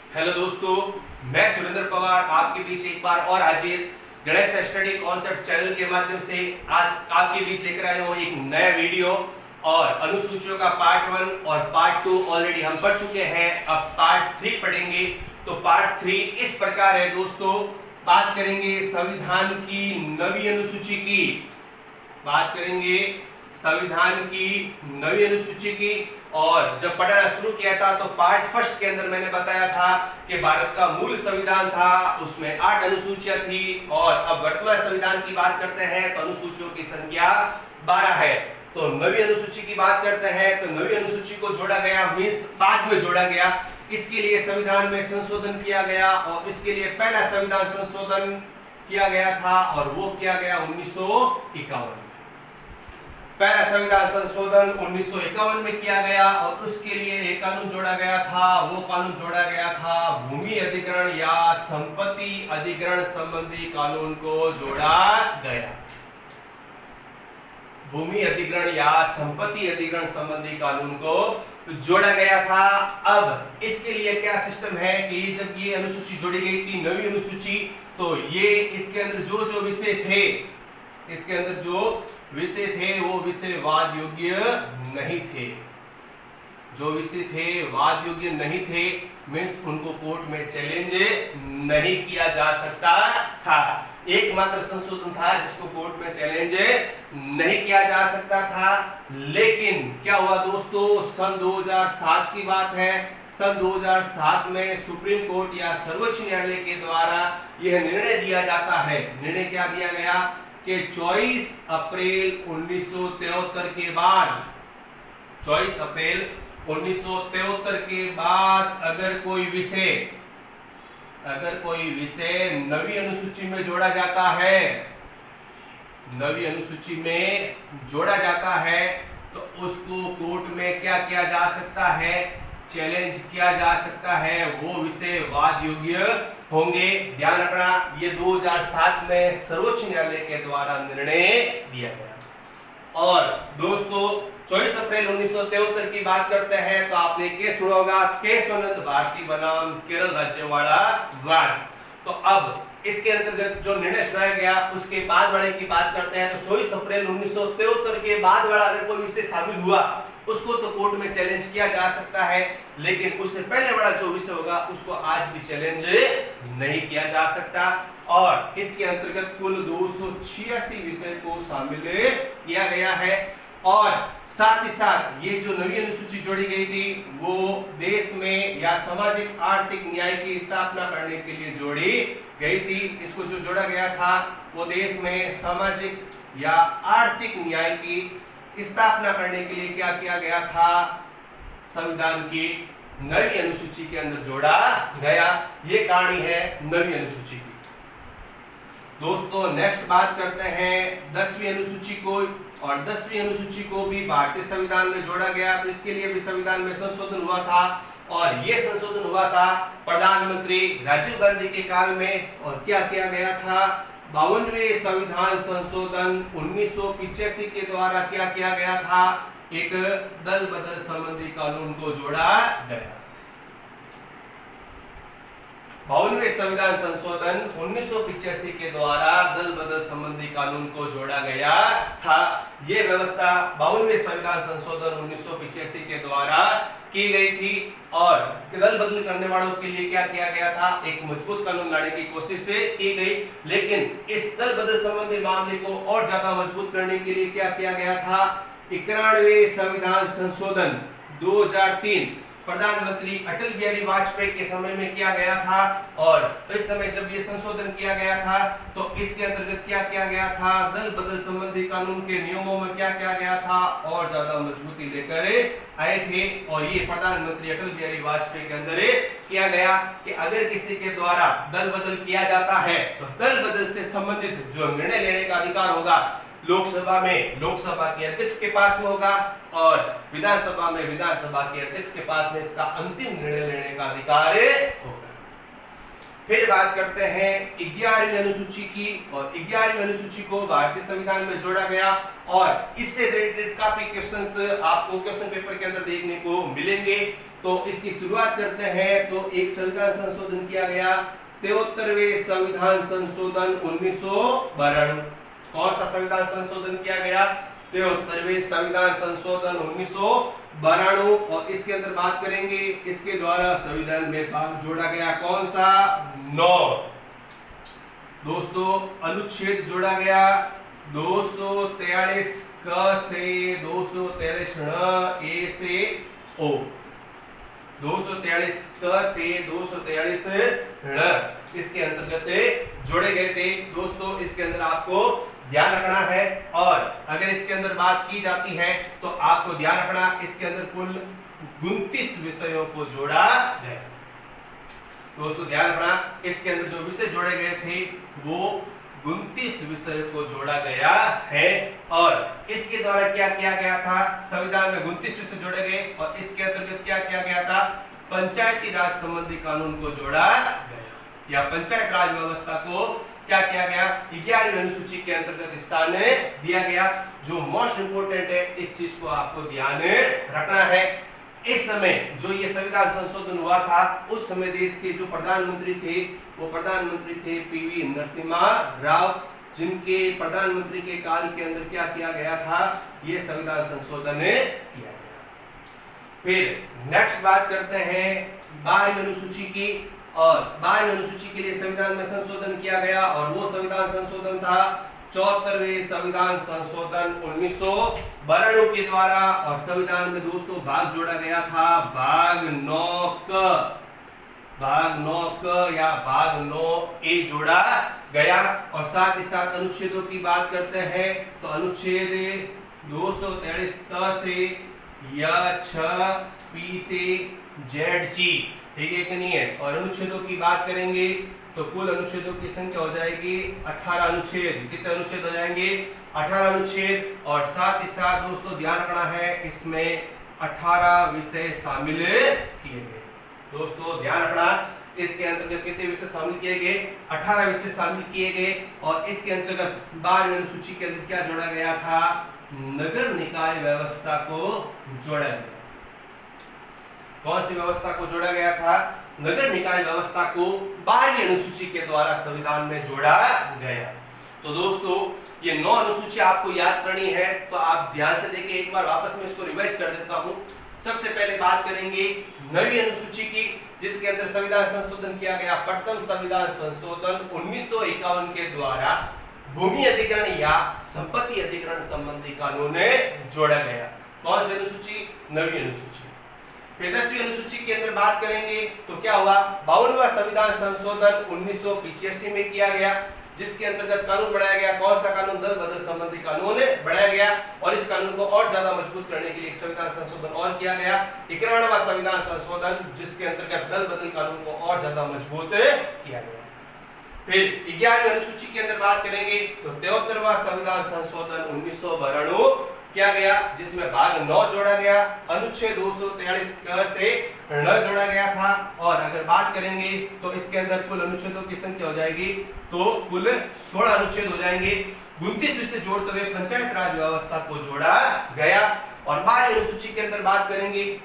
Hello दोस्तों, मैं सुरेंद्र पवार आपके बीच एक बार और हाजिर गणेश स्टडी कॉन्सेप्ट चैनल के माध्यम से आज आपके बीच लेकर आया हूँ एक नया वीडियो। और अनुसूचियों का पार्ट 1 और पार्ट 2 ऑलरेडी हम पढ़ चुके हैं। अब पार्ट 3 पढ़ेंगे। तो पार्ट 3 इस प्रकार है दोस्तों। बात करेंगे संविधान की नवी अनुसूची की, बात करेंगे संविधान की नवी अनुसूची की। और जब पढ़ना शुरू किया था तो पार्ट फर्स्ट के अंदर मैंने बताया था कि भारत का मूल संविधान था, उसमें 8 अनुसूचियां थी। और अब वर्तमान संविधान की बात करते हैं तो अनुसूचियों की संख्या 12 है। तो नवी अनुसूची की बात करते हैं तो नवी अनुसूची को जोड़ा गया, मींस बाद में जोड़ा गया। इसके लिए संविधान में संशोधन किया गया और इसके लिए पहला संविधान संशोधन किया गया था और वो किया गया 1951। पहला संविधान संशोधन 1951 में किया गया और उसके लिए एक कानून जोड़ा गया था। वो कानून जोड़ा गया था भूमि अधिग्रहण या संपत्ति अधिग्रहण संबंधी कानून को जोड़ा गया। भूमि अधिग्रहण या संपत्ति अधिग्रहण संबंधी कानून को जोड़ा गया था। अब इसके लिए क्या सिस्टम है कि जब ये अनुसूची जोड़ी गई थी नवी अनुसूची, तो ये इसके अंदर जो विषय थे, इसके अंदर जो विषय थे वो विषय वाद योग्य नहीं थे। जो विषय थे वाद योग्य नहीं थे, मींस उनको कोर्ट में चैलेंज नहीं किया जा सकता था। एकमात्र संशोधन था जिसको कोर्ट में चैलेंज नहीं किया जा सकता था। लेकिन क्या हुआ दोस्तों, सन 2007 की बात है। सन 2007 में सुप्रीम कोर्ट या सर्वोच्च न्यायालय के द्वारा यह निर्णय दिया जाता है। निर्णय क्या दिया गया कि 24 अप्रैल 1973 के बाद, 24 अप्रैल 1973 के बाद अगर कोई विषय नवी अनुसूची में जोड़ा जाता है, नवी अनुसूची में जोड़ा जाता है, तो उसको कोर्ट में क्या किया जा सकता है, चैलेंज किया जा सकता है। वो विषय वाद योग्य होंगे। ध्यान रखना, ये 2007 में सर्वोच्च न्यायालय के द्वारा निर्णय दिया गया। और दोस्तों 24 अप्रैल 1973 की बात करते हैं तो आपने केस सुना होगा, केशवानंद भारती बनाम केरल राज्यवाड़ा वाद। तो अब इसके अंतर्गत जो निर्णय सुनाया गया उसके बाद वाले की बात करते हैं। तो 24 अप्रैल 1973 के बाद वाला अगर कोई विषय शामिल हुआ उसको तो कोर्ट में चैलेंज किया जा सकता है, लेकिन उससे पहले वाला जो विषय होगा उसको आज भी चैलेंज नहीं किया जा सकता। और इसके अंतर्गत कुल 286 विषय को शामिल किया गया है। और साथ ही साथ ये जो नवी अनुसूची जोड़ी गई थी वो देश में या सामाजिक आर्थिक न्याय की स्थापना करने के लिए जोड़ी गई थी। इसको जो जोड़ा गया था वो देश में सामाजिक या आर्थिक न्याय की स्थापना करने के लिए क्या किया गया था, संविधान की नवी अनुसूची के अंदर जोड़ा गया। ये कहानी है नवी अनुसूची की। दोस्तों नेक्स्ट बात करते हैं 10वीं अनुसूची को। और 10वीं अनुसूची को भी भारतीय संविधान में जोड़ा गया। तो इसके लिए भी संविधान में संशोधन हुआ था और ये संशोधन हुआ था प्रधानमंत्री राजीव गांधी के काल में। और क्या किया गया था, 52वें संविधान संशोधन 1985 के द्वारा क्या किया गया था, एक दल बदल संबंधी कानून को जोड़ा गया। 52वें संविधान संशोधन 1985 के द्वारा दल बदल संबंधी कानून को जोड़ा गया था। यह व्यवस्था 52वें संविधान संशोधन 1985 के द्वारा की गई थी। और दल बदल करने वालों के लिए क्या किया गया था, एक मजबूत कानून लाने की कोशिश की गई। लेकिन इस दल बदल संबंधी मामले को और ज्यादा मजबूत करने के लिए क्या किया गया था, 91वें संविधान संशोधन 2003 प्रधानमंत्री अटल बिहारी वाजपेयी के समय में किया गया था। और इस समय जब ये संशोधन किया गया था तो इसके अंतर्गत क्या किया गया था, दल बदल संबंधी कानून के नियमों में क्या किया गया था, और ज्यादा मजबूती लेकर आए थे। और ये प्रधानमंत्री अटल बिहारी वाजपेयी के अंदर किया गया कि अगर किसी के द्वारा दल बदल किया जाता है तो दल बदल से संबंधित जो निर्णय लेने का अधिकार होगा लोकसभा में लोकसभा के अध्यक्ष के पास में होगा और विधानसभा में विधानसभा के अध्यक्ष के पास में इसका अंतिम निर्णय लेने का अधिकार होगा। फिर बात करते हैं 11वीं अनुसूची की। और 11वीं अनुसूची को भारतीय संविधान में जोड़ा गया और इससे रिलेटेड काफी क्वेश्चंस आपको क्वेश्चन पेपर के अंदर देखने को मिलेंगे। तो इसकी शुरुआत करते हैं। तो एक संविधान संशोधन किया गया, 73वें संविधान संशोधन 1992। कौन सा संविधान संशोधन किया गया? 73वें संविधान संशोधन 1992। और इसके अंदर बात करेंगे, इसके द्वारा संविधान में भाग जोड़ा गया कौन सा? 9। दोस्तों अनुच्छेद जोड़ा गया 243 क से 243 ए से ओ। 243 क से 243 इसके अंतर्गत जोड़े गए थे। दोस्तों इसके अंदर आपको ध्यान रखना है, और अगर इसके अंदर बात की जाती है तो आपको ध्यान रखना, इसके अंदर कुल 29 विषयों को जोड़ा गया। दोस्तों ध्यान रखना, इसके अंदर जो विषय जोड़े गए थे वो 29 विषय को जोड़ा गया है। और इसके द्वारा क्या किया गया था? संविधान में 29 विषय जोड़े गए, और इसके अंतर्गत क्या किया गया था? पंचायती राज संबंधी कानून को जोड़ा गया, या पंचायत राज व्यवस्था को क्या किया गया? 11वीं अनुसूची के अंतर्गत स्थान दिया गया। जो मोस्ट इंपोर्टेंट है, इस चीज को आपको ध्यान रखना है। इस समय जो ये संविधान संशोधन हुआ था, उस समय देश के जो प्रधानमंत्री थे वो प्रधानमंत्री थे पीवी नरसिम्हा राव, जिनके प्रधानमंत्री के काल के अंदर क्या किया गया था? ये संविधान संशोधन किया गया। फिर नेक्स्ट बात करते हैं 12वीं अनुसूची की, और 12वीं अनुसूची के लिए संविधान में संशोधन किया गया, और वो संविधान संशोधन था 74वें संविधान संशोधन 1992 के द्वारा। और संविधान में दोस्तों भाग जोड़ा गया था भाग 9 क या भाग 9 ए जोड़ा गया। और साथ ही साथ अनुच्छेदों की बात करते हैं तो अनुच्छेद 243 क से या 6 पी से जेड जी, ठीक है कि नहीं है। और अनुच्छेदों की बात करेंगे तो कुल अनुच्छेदों की संख्या हो जाएगी 18 अनुच्छेद। कितने अनुच्छेद हो जाएंगे? 18 अनुच्छेद। और साथ ही साथ दोस्तों ध्यान रखना है, इसमें 18 विषय शामिल किए गए। दोस्तों ध्यान रखना, इसके अंतर्गत कितने विषय शामिल किए गए? 18 विषय शामिल किए गए। और इसके अंतर्गत 12वीं अनुसूची के अंदर क्या जोड़ा गया था? नगर निकाय व्यवस्था को जोड़ा गया। कौन सी व्यवस्था को जोड़ा गया था? नगर निकाय व्यवस्था को 12वीं अनुसूची के द्वारा संविधान में जोड़ा गया। तो दोस्तों ये 9 अनुसूची आपको याद करनी है, तो आप ध्यान से देखिए, एक बार वापस में इसको रिवाइज कर देता हूं। सबसे पहले बात करेंगे 9वीं अनुसूची की, जिसके अंदर संविधान संशोधन किया गया। प्रथम संविधान संशोधन 1951 के द्वारा भूमि अधिग्रहण या संपत्ति अधिग्रहण संबंधी कानून जोड़ा गया। कौन सी अनुसूची? 9वीं अनुसूची। फिर 10वीं अनुसूची के अंदर बात करेंगे तो क्या हुआ? 52वां संविधान संशोधन 1985 में किया गया, जिसके अंतर्गत कानून बनाया गया। कौन सा कानून? दल बदल संबंधी कानून बनाया गया। और इस कानून को और ज्यादा मजबूत करने के लिए एक संविधान संशोधन और किया गया, 91वां संविधान संशोधन, जिसके अंतर्गत दल बदल कानून को और ज्यादा मजबूत किया गया। फिर 11वीं अनुसूची के अंदर बात करेंगे तो 73वां संविधान संशोधन 1992 किया गया, जिसमें भाग 9 जोड़ा गया। अनुच्छेद 243 क से ण जोड़ा गया था। और अगर बात करेंगे तो इसके अंदर कुल अनुच्छेदों की संख्या हो जाएगी तो कुल 16 अनुच्छेद हो जाएंगे। 29 विषय जोड़ते हुए पंचायत राज व्यवस्था को जोड़ा गया। और 12वीं अनुसूची के अंदर बात करेंगे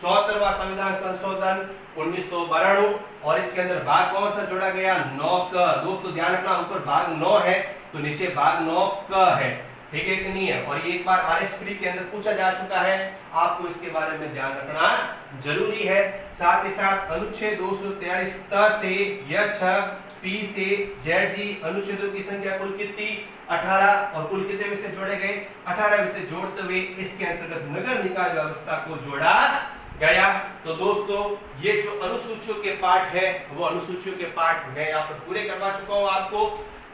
74वां संविधान संशोधन 1992, और इसके अंदर भाग कौन सा जोड़ा गया? 9 क। दोस्तों ध्यान रखना, ऊपर भाग 9 है तो नीचे भाग 9 क है, ठीक है कि नहीं है। और ये एक बार आरएसपी के अंदर पूछा जा चुका है, आपको इसके बारे में ध्यान रखना जरूरी है। साथ ही साथ अनुच्छेद 243 त से य6 पी से जेड जी अनुच्छेदों की संख्या कुल कितनी? 18। और कुल कितने विषय जोड़े गए? 18 विषय जोड़ते हुए इसके अंतर्गत नगर निकाय व्यवस्था को जोड़ा गया। तो दोस्तों ये जो अनुसूचियों के पार्ट है वो अनुसूचियों के पार्ट मैं यहाँ पर पूरे करवा चुका हूँ आपको।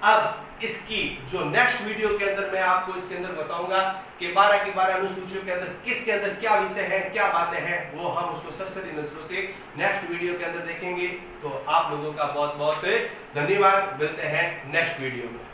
अब इसकी जो नेक्स्ट वीडियो के अंदर मैं आपको इसके अंदर बताऊंगा कि 12 की 12 अनुसूचियों के अंदर किसके अंदर क्या विषय है, क्या बातें हैं, वो हम उसको सरसरी नजरों से नेक्स्ट वीडियो के अंदर देखेंगे। तो आप लोगों का बहुत बहुत धन्यवाद। मिलते हैं नेक्स्ट वीडियो में।